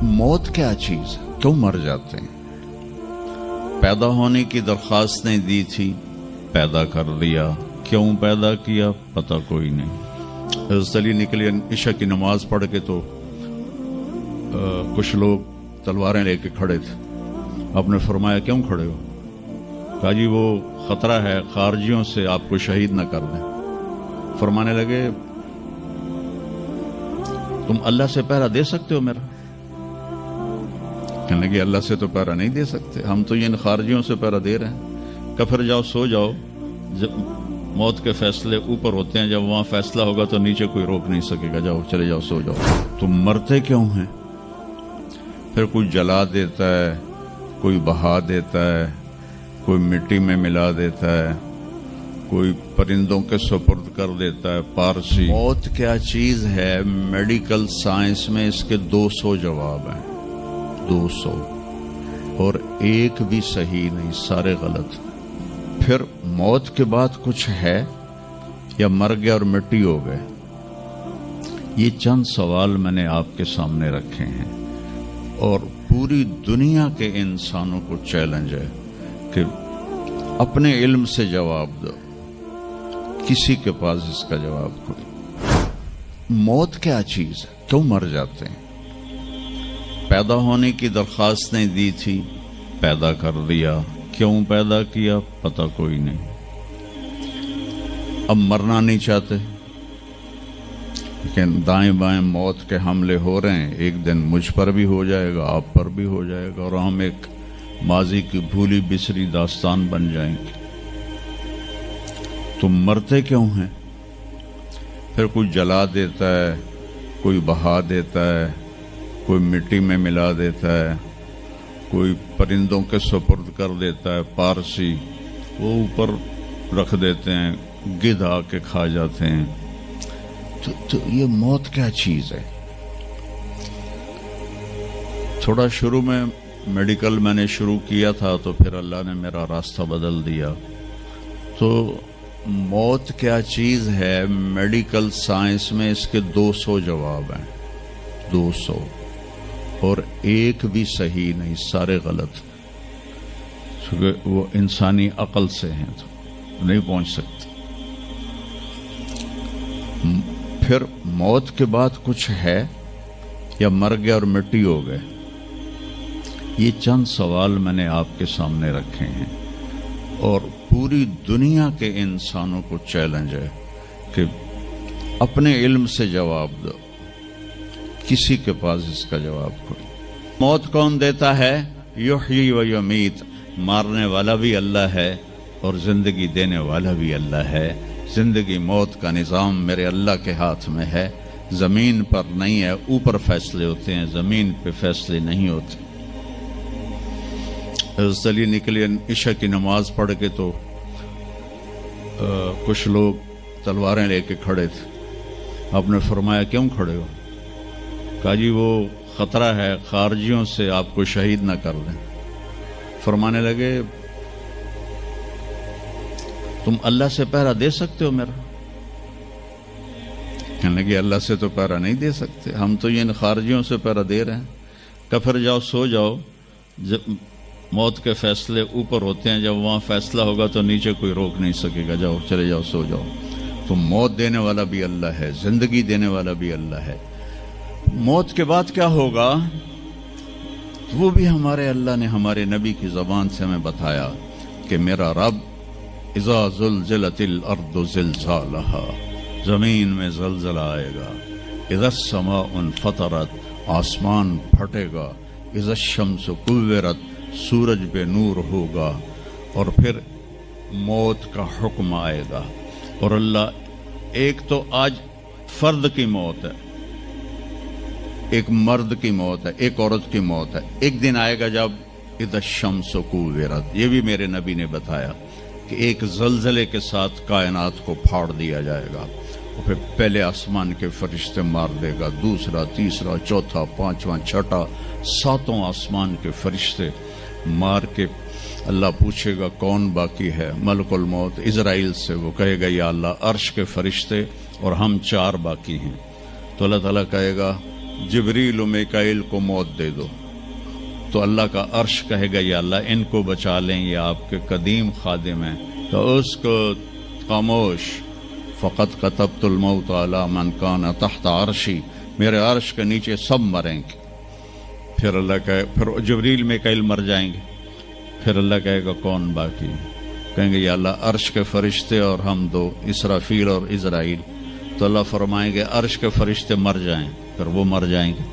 मौत क्या चीज है, क्यों मर जाते हैं? पैदा होने की दरख्वास्तें दी थी, पैदा कर दिया, क्यों पैदा किया पता कोई नहीं। हज़रत अली निकले इशा की नमाज पढ़ के तो कुछ लोग तलवारें लेके खड़े थे। आपने फरमाया क्यों खड़े हो? कहा जी वो खतरा है खारजियों से आपको शहीद न कर दें। फरमाने लगे तुम अल्लाह से पहरा दे सकते हो मेरा? कहने लगे अल्लाह से तो पहरा नहीं दे सकते, हम तो इन खारजियों से पहरा दे रहे हैं। कहा फिर जाओ सो जाओ, जब मौत के फैसले ऊपर होते हैं, जब वहां फैसला होगा तो नीचे कोई रोक नहीं सकेगा, जाओ चले जाओ सो जाओ। तुम मरते क्यों हैं? फिर कोई जला देता है, कोई बहा देता है, कोई मिट्टी में मिला देता है, कोई परिंदों के सुपुर्द कर देता है। पारसी मौत क्या चीज है, मेडिकल साइंस में इसके 200 जवाब हैं, 200, और एक भी सही नहीं, सारे गलत। फिर मौत के बाद कुछ है या मर गया और मिट्टी हो गए? ये चंद सवाल मैंने आपके सामने रखे हैं और पूरी दुनिया के इंसानों को चैलेंज है कि अपने इल्म से जवाब दो। किसी के पास इसका जवाब कोई। मौत क्या चीज है, क्यों मर जाते हैं? पैदा होने की दरख्वास्तें दी थी, पैदा कर दिया, क्यों पैदा किया पता कोई नहीं। अब मरना नहीं चाहते, लेकिन दाएं बाएं मौत के हमले हो रहे हैं। एक दिन मुझ पर भी हो जाएगा, आप पर भी हो जाएगा, और हम एक माजी की भूली बिसरी दास्तान बन जाएंगे। तुम मरते क्यों हैं? फिर कोई जला देता है, कोई बहा देता है, कोई मिट्टी में मिला देता है, कोई परिंदों के सुपुर्द कर देता है। पारसी वो ऊपर रख देते हैं, गिद्ध आके खा जाते हैं। तो ये मौत क्या चीज है? थोड़ा शुरू में मेडिकल मैंने शुरू किया था, तो फिर अल्लाह ने मेरा रास्ता बदल दिया। तो मौत क्या चीज है, मेडिकल साइंस में इसके 200 जवाब हैं, 200, और एक भी सही नहीं, सारे गलत। क्योंकि वो इंसानी अकल से हैं तो नहीं पहुंच सकते। फिर मौत के बाद कुछ है या मर गया और मिट्टी हो गए? ये चंद सवाल मैंने आपके सामने रखे हैं और पूरी दुनिया के इंसानों को चैलेंज है कि अपने इल्म से जवाब दो। किसी के पास इसका जवाब कोई। मौत कौन देता है? युहयी व युमीत। मारने वाला भी अल्लाह है और जिंदगी देने वाला भी अल्लाह है। जिंदगी मौत का निजाम मेरे अल्लाह के हाथ में है, जमीन पर नहीं है। ऊपर फैसले होते हैं, जमीन पे फैसले नहीं होते। हज़रत अली निकले इशा की नमाज पढ़ के तो कुछ लोग तलवारें लेके खड़े थे। आपने फरमाया क्यों खड़े हो? कहा जी वो खतरा है खारजियों से आपको शहीद न कर दें। फरमाने लगे तुम अल्लाह से पहरा दे सकते हो मेरा? कहने लगे अल्लाह से तो पहरा नहीं दे सकते, हम तो इन खारजियों से पहरा दे रहे हैं। कहा फिर जाओ सो जाओ, जब मौत के फैसले ऊपर होते हैं, जब वहां फैसला होगा तो नीचे कोई रोक नहीं सकेगा, जाओ चले जाओ सो जाओ। तो मौत देने वाला भी अल्लाह है, जिंदगी देने वाला भी अल्लाह है। मौत के बाद क्या होगा वो भी हमारे अल्लाह ने हमारे नबी की जबान से हमें बताया कि मेरा रब इज़ा ज़ुलज़िलतिल अर्दु ज़िलज़ालहा, जमीन में ज़लज़ला आएगा। इज़ा समाउन फतरत, आसमान फटेगा। इज़ा शम्सु कुव्विरत, सूरज पे नूर होगा। और फिर मौत का हुक्म आएगा। और अल्लाह एक तो आज फर्द की मौत है, एक मर्द की मौत है, एक औरत की मौत है। एक दिन आएगा जब इज़ा शम्सु कुव्विरत, ये भी मेरे नबी ने बताया कि एक जलजले के साथ कायनात को फाड़ दिया जाएगा। और फिर पहले आसमान के फरिश्ते मार देगा, दूसरा, तीसरा, चौथा, पांचवा, छठा, सातों आसमान के फरिश्ते मार के अल्लाह पूछेगा कौन बाकी है? मलकुल मौत इजराइल से वो कहेगा या अल्लाह अर्श के फरिश्ते और हम 4 बाकी हैं। तो अल्लाह ताला कहेगा जिब्रील और मिकाईल को मौत दे दो, तो अल्लाह का अर्श कहेगा या अल्लाह इनको बचा लें, ये आपके कदीम खादिम हैं, तो उसको खामोश, फ़क़त कतबतुल मौत अला मन कान तहत अर्शी, मेरे अर्श के नीचे सब मरेंगे। फिर अल्लाह कहे, फिर जिब्रील मिकाईल मर जाएंगे, फिर अल्लाह कहेगा कौन बाकी? कहेंगे या अल्लाह अर्श के फरिश्ते और हम दो, इसराफील और इज़राइल। तो अल्लाह फरमाएंगे अर्श के फरिश्ते मर जाएं, फिर वो मर जाएंगे।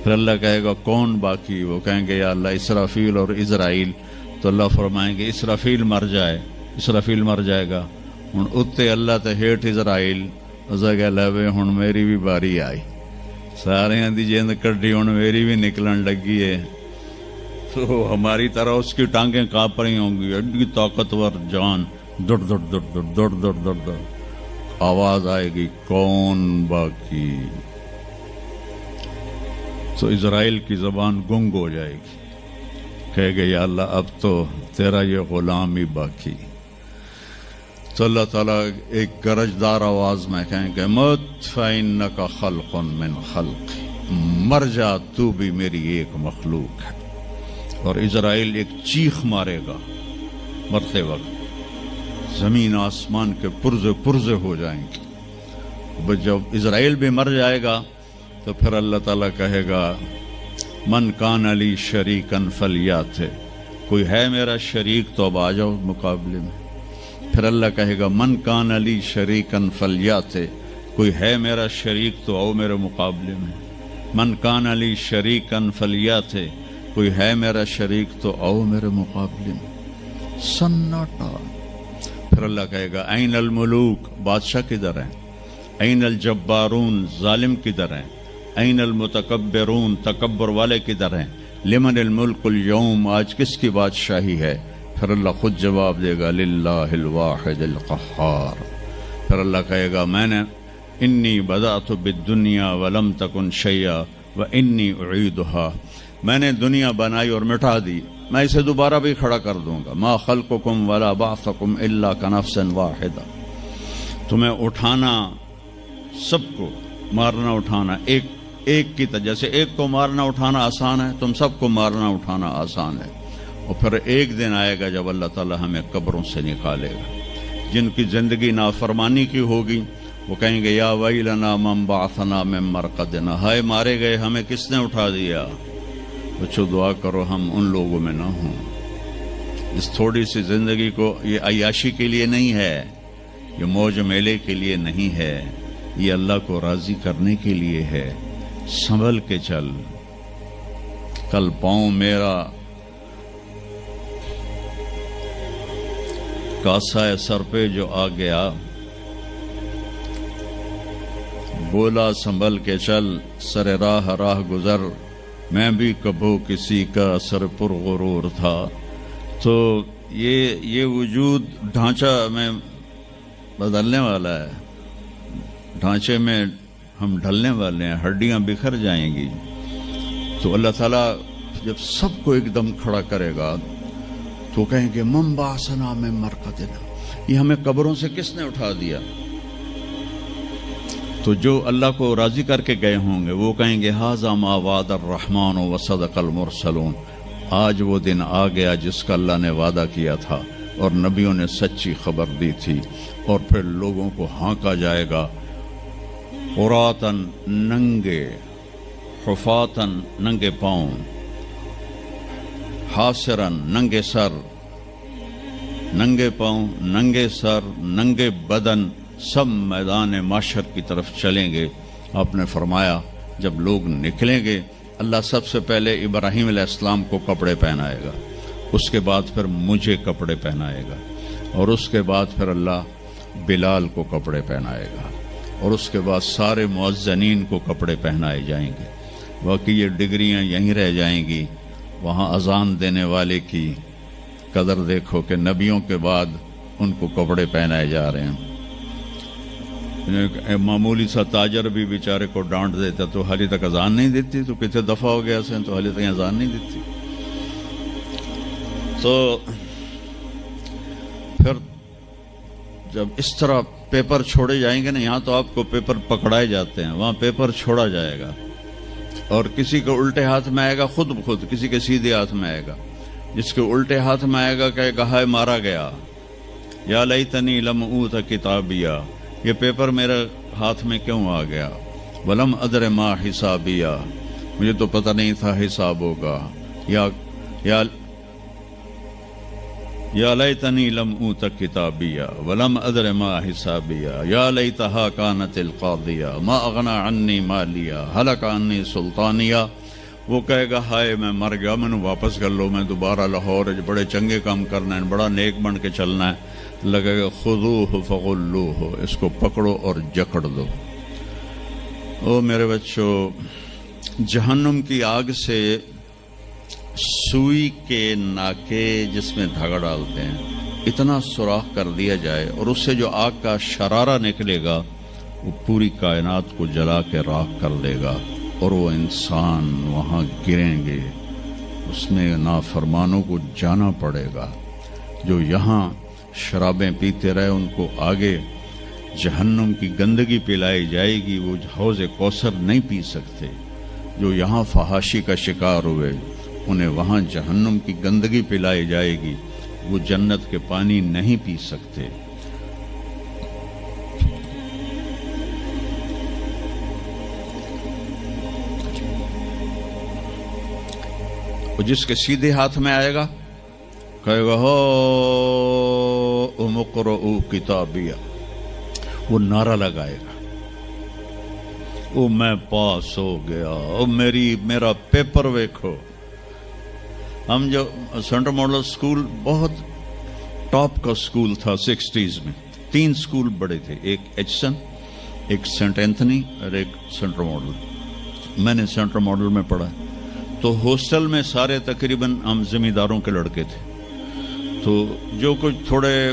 फिर अल्लाह कहेगा कौन बाकी? वो कहेंगे या अल्लाह इसराफील और इज़राइल। तो अल्लाह फरमाएंगे इसराफील मर जाए, इसराफील मर जाएगा। हुण उत्ते अल्लाह ते हेठ इज़राइल, उसे कह लै हुण मेरी भी बारी आई, सारियां दी जिंद कड्ढी, हुण मेरी भी निकलन लगी है। तो हमारी तरह उसकी टांगें कांप रही होंगी, एडी ताकतवर जान, दुड़ दुड़ दुड़ दुड़ दुड़ दुड़ दुड़ दुड़, आवाज आएगी कौन बाकी? तो इज़राइल की जबान गुंग हो जाएगी, कहेगा या अल्लाह अब तो तेरा ये गुलाम ही बाकी। तो अल्लाह ताला एक गरजदार आवाज में कहेंगे मत फ़इन्नका खल्क़ुन मिन खल्क़ी, मर जा तू भी मेरी एक मखलूक है। और इज़राइल एक चीख मारेगा मरते वक्त, जमीन आसमान के पुर्जे पुर्जे हो जाएंगे। जब इज़राइल भी मर जाएगा तो फिर अल्लाह ताला कहेगा मन कान अली शरीकन फलियाते, कोई है मेरा शरीक तो अब आ जाओ मुकाबले में। फिर अल्लाह कहेगा मन कान अली शरीकन फलियाते, कोई है मेरा शरीक तो आओ मेरे मुकाबले में। मन कान अली शरीकन फलियाते, कोई है मेरा शरीक तो आओ मेरे मुकाबले में। सन्नाटा। फिर अल्लाह कहेगा ऐन अल मुलूक, बादशाह किधर हैं? ऐन अल जब्बारून, जालिम किधर हैं? ऐन अल मुतकब्बिरून, तकब्बुर वाले किधर हैं? लिमन अल मुल्कुल यौम, आज किसकी बादशाही है? फिर अल्लाह खुद जवाब देगा लिल्लाहिल वाहिदिल क़ह्हार। फिर अल्लाह कहेगा मैंने इन्नी बदातु बिद्दुनिया वलम तकुन शैया व इन्नी उईदुहा, मैंने दुनिया बनाई और मिटा दी, मैं इसे दोबारा भी खड़ा कर दूंगा। मा खल्कुकुम वला बासकुम इल्ला कनफ्सन वाहिदा, तुम्हें उठाना, सबको मारना उठाना एक एक की तरह, जैसे एक को मारना उठाना आसान है, तुम सबको मारना उठाना आसान है। और फिर एक दिन आएगा जब अल्लाह ताला हमें कब्रों से निकालेगा। जिनकी जिंदगी नाफरमानी की होगी वो कहेंगे या वैलना मम बाअसना मिन मरक़दिना, हाय मारे गए हमें किसने उठा दिया। बच्चों दुआ करो हम उन लोगों में ना हों। इस थोड़ी सी जिंदगी को ये अय्याशी के लिए नहीं है, ये मौज मेले के लिए नहीं है, ये अल्लाह को राजी करने के लिए है। संभल के चल, कल पाँव मेरा कासा सर पे जो आ गया, बोला संभल के चल सरे राह राह गुजर, मैं भी कबो किसी का सर पुर गुरूर था। तो ये वजूद ढांचा में बदलने वाला है, ढांचे में हम ढलने वाले हैं, हड्डियां बिखर जाएंगी। तो अल्लाह ताला जब सबको एकदम खड़ा करेगा तो कहेंगे मम बाअसना मिन मरक़दिना, ये हमें कब्रों से किसने उठा दिया। तो जो अल्लाह को राजी करके गए होंगे वो कहेंगे हाज़ा मा वादा अर्रहमान व सदक़ल मुरसलून, आज वो दिन आ गया जिसका अल्लाह ने वादा किया था और नबियों ने सच्ची खबर दी थी। और फिर लोगों को हाँका जाएगा, उरातन नंगे, हुफातन नंगे पाँव, हासिरन नंगे सर, नंगे पाँव, नंगे सर, नंगे बदन, सब मैदान माशर की तरफ चलेंगे। आपने फरमाया जब लोग निकलेंगे अल्लाह सबसे पहले इब्राहीम अलैहिस्सलाम को कपड़े पहनाएगा, उसके बाद फिर मुझे कपड़े पहनाएगा, और उसके बाद फिर अल्लाह बिलाल को कपड़े पहनाएगा, और उसके बाद सारे मुअज्जिनीन को कपड़े पहनाए जाएंगे। बाकी ये डिग्रियां यहीं रह जाएंगी। वहाँ अजान देने वाले की कदर देखो कि नबियों के बाद उनको कपड़े पहनाए जा रहे हैं। मामूली सा ताजर भी बेचारे को डांट देता तो हाली तक अजान नहीं देती, तो कितने दफा हो गया से तो हाली तक अजान नहीं देती। तो फिर जब इस तरह पेपर छोड़े जाएंगे ना, यहाँ तो आपको पेपर पकड़ाए जाते हैं, वहाँ पेपर छोड़ा जाएगा। اور کسی کے الٹے ہاتھ میں آئے گا خود بخود، کسی کے سیدھے ہاتھ میں آئے گا. جس کے الٹے ہاتھ میں آئے گا کہے گا ہائے مارا گیا، یا لیتنی لم اوت کتابیا، یہ پیپر میرے ہاتھ میں کیوں آ گیا، ولم ادر ما حسابیا، مجھے تو پتہ نہیں تھا حساب ہوگا، یا لیتنی لم اوت کتابیا ولم ادر ما حسابیا، یا لیتہا کانت القاضیہ ما اغنی عنی مالیا ہلک عنی سلطانیہ. وہ کہے گا ہائے میں مر گیا، میں نے واپس کر لو، میں دوبارہ لاہور بڑے چنگے کام کرنا ہے، بڑا نیک بن کے چلنا ہے. لگے گا خذوہ فغلوہ، اس کو پکڑو اور جکڑ دو. او میرے بچوں، جہنم کی آگ سے سوئی کے ناکے جس میں دھاگا ڈالتے ہیں اتنا سوراخ کر دیا جائے اور اس سے جو آگ کا شرارہ نکلے گا وہ پوری کائنات کو جلا کے راکھ کر دے گا، اور وہ انسان وہاں گریں گے، اس میں نافرمانوں کو جانا پڑے گا. جو یہاں شرابیں پیتے رہے ان کو آگے جہنم کی گندگی پلائی جائے گی، وہ حوض کوثر نہیں پی سکتے. جو یہاں فحاشی کا شکار ہوئے انہیں وہاں جہنم کی گندگی پلائی جائے گی، وہ جنت کے پانی نہیں پی سکتے. جس کے سیدھے ہاتھ میں آئے گا کہے گا ہو اقرؤ کتابیہ، وہ نعرہ لگائے گا، او میں پاس ہو گیا، او میرا پیپر ویکھو. ہم جو سینٹرل ماڈل سکول بہت ٹاپ کا سکول تھا 60s میں، 3 سکول بڑے تھے، ایک ایچسن، ایک سینٹ اینتھنی اور ایک سینٹرل ماڈل. میں نے سینٹرل ماڈل میں پڑھا، تو ہاسٹل میں سارے تقریباً ہم زمینداروں کے لڑکے تھے. تو جو کچھ تھوڑے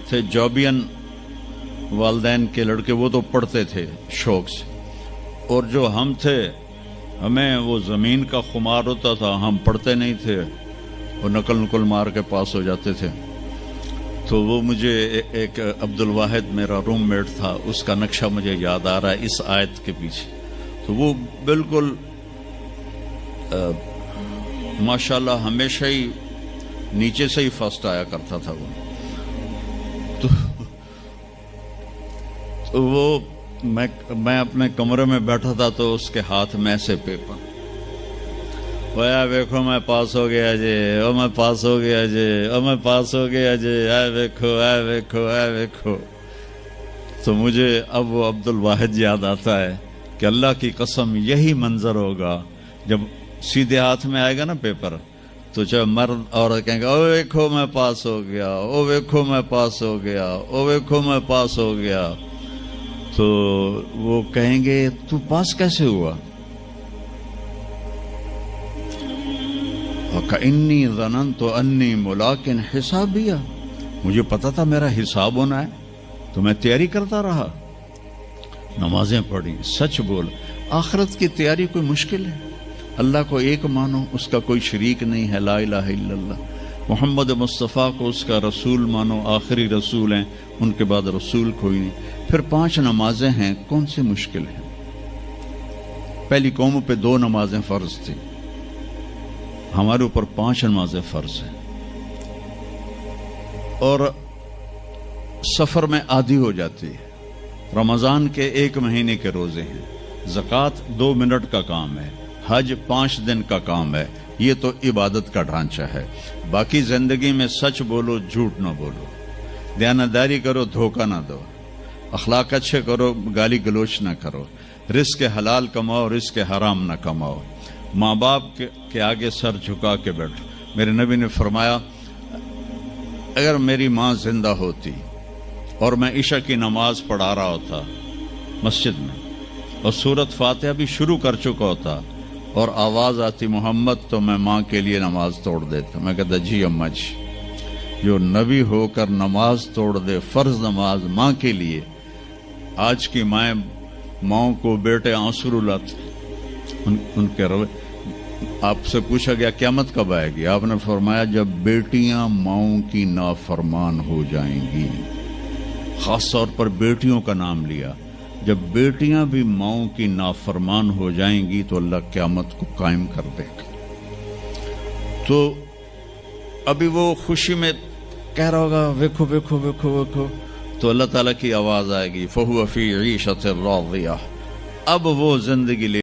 تھے جابین والدین کے لڑکے وہ تو پڑھتے تھے شوق سے، اور جو ہم تھے ہمیں وہ زمین کا خمار ہوتا تھا، ہم پڑھتے نہیں تھے، وہ نقل مار کے پاس ہو جاتے تھے. تو وہ مجھے ایک عبد الواحد میرا روم میٹ تھا، اس کا نقشہ مجھے یاد آ رہا ہے اس آیت کے پیچھے. تو وہ بالکل ماشاءاللہ ہمیشہ ہی نیچے سے ہی فرسٹ آیا کرتا تھا. تو وہ میں اپنے کمرے میں بیٹھا تھا تو اس کے ہاتھ میں سے پیپر، ویکھو میں پاس ہو گیا جی، او میں پاس ہو گیا جی، او میں پاس ہو گیا جی، ویکھو ویکھو. تو مجھے اب وہ عبد الواحد یاد آتا ہے کہ اللہ کی قسم یہی منظر ہوگا جب سیدھے ہاتھ میں آئے گا نا پیپر، تو چاہے مرد عورت کہیں گے او ویکھو میں پاس ہو گیا، او ویکھو میں پاس ہو گیا، او ویکھو میں پاس ہو گیا. تو وہ کہیں گے تو پاس کیسے ہوا؟ وَكَإِنِّي ظَنَنْتُ أَنِّي مُلَاقٍ حِسَابِيَّ، مجھے پتا تھا میرا حساب ہونا ہے تو میں تیاری کرتا رہا، نمازیں پڑھی، سچ بول. آخرت کی تیاری کوئی مشکل ہے؟ اللہ کو ایک مانو، اس کا کوئی شریک نہیں ہے، لا الہ الا اللہ. محمد مصطفیٰ کو اس کا رسول مانو، آخری رسول ہیں، ان کے بعد رسول کوئی نہیں. پھر 5 نمازیں ہیں، کون سی مشکل ہیں؟ پہلی قوموں پہ 2 نمازیں فرض تھی، ہمارے اوپر 5 نمازیں فرض ہیں. اور سفر میں آدھی ہو جاتی ہے. رمضان کے 1 مہینے کے روزے ہیں، زکوٰۃ 2 منٹ کا کام ہے، حج 5 دن کا کام ہے. یہ تو عبادت کا ڈھانچہ ہے. باقی زندگی میں سچ بولو، جھوٹ نہ بولو، دیانتداری کرو، دھوکہ نہ دو، اخلاق اچھے کرو، گالی گلوچ نہ کرو، رزق حلال کماؤ، رزق حرام نہ کماؤ، ماں باپ کے آگے سر جھکا کے بیٹھو. میرے نبی نے فرمایا اگر میری ماں زندہ ہوتی اور میں عشاء کی نماز پڑھا رہا ہوتا مسجد میں اور سورت فاتحہ بھی شروع کر چکا ہوتا اور آواز آتی محمد، تو میں ماں کے لیے نماز توڑ دیتا. میں کہتا جی اماں جی، جو نبی ہو کر نماز توڑ دے، فرض نماز ماں کے لیے. آج کی ماؤں کو بیٹے آنسو رلاتے ان کے روے. آپ سے پوچھا گیا قیامت کب آئے گی؟ آپ نے فرمایا جب بیٹیاں ماؤں کی نافرمان ہو جائیں گی. خاص طور پر بیٹیوں کا نام لیا. جب بیٹیاں بھی ماؤں کی نافرمان ہو جائیں گی تو اللہ قیامت کو قائم کر دے گا. تو ابھی وہ خوشی میں کہہ رہا ہوگا ویکھو ویکھو ویکھو ویکھو، تو اللہ تعالیٰ کی آواز آئے گی فَهُوَ فِي عِيشَةٍ رَاضِيَةٍ، اب وہ زندگی لے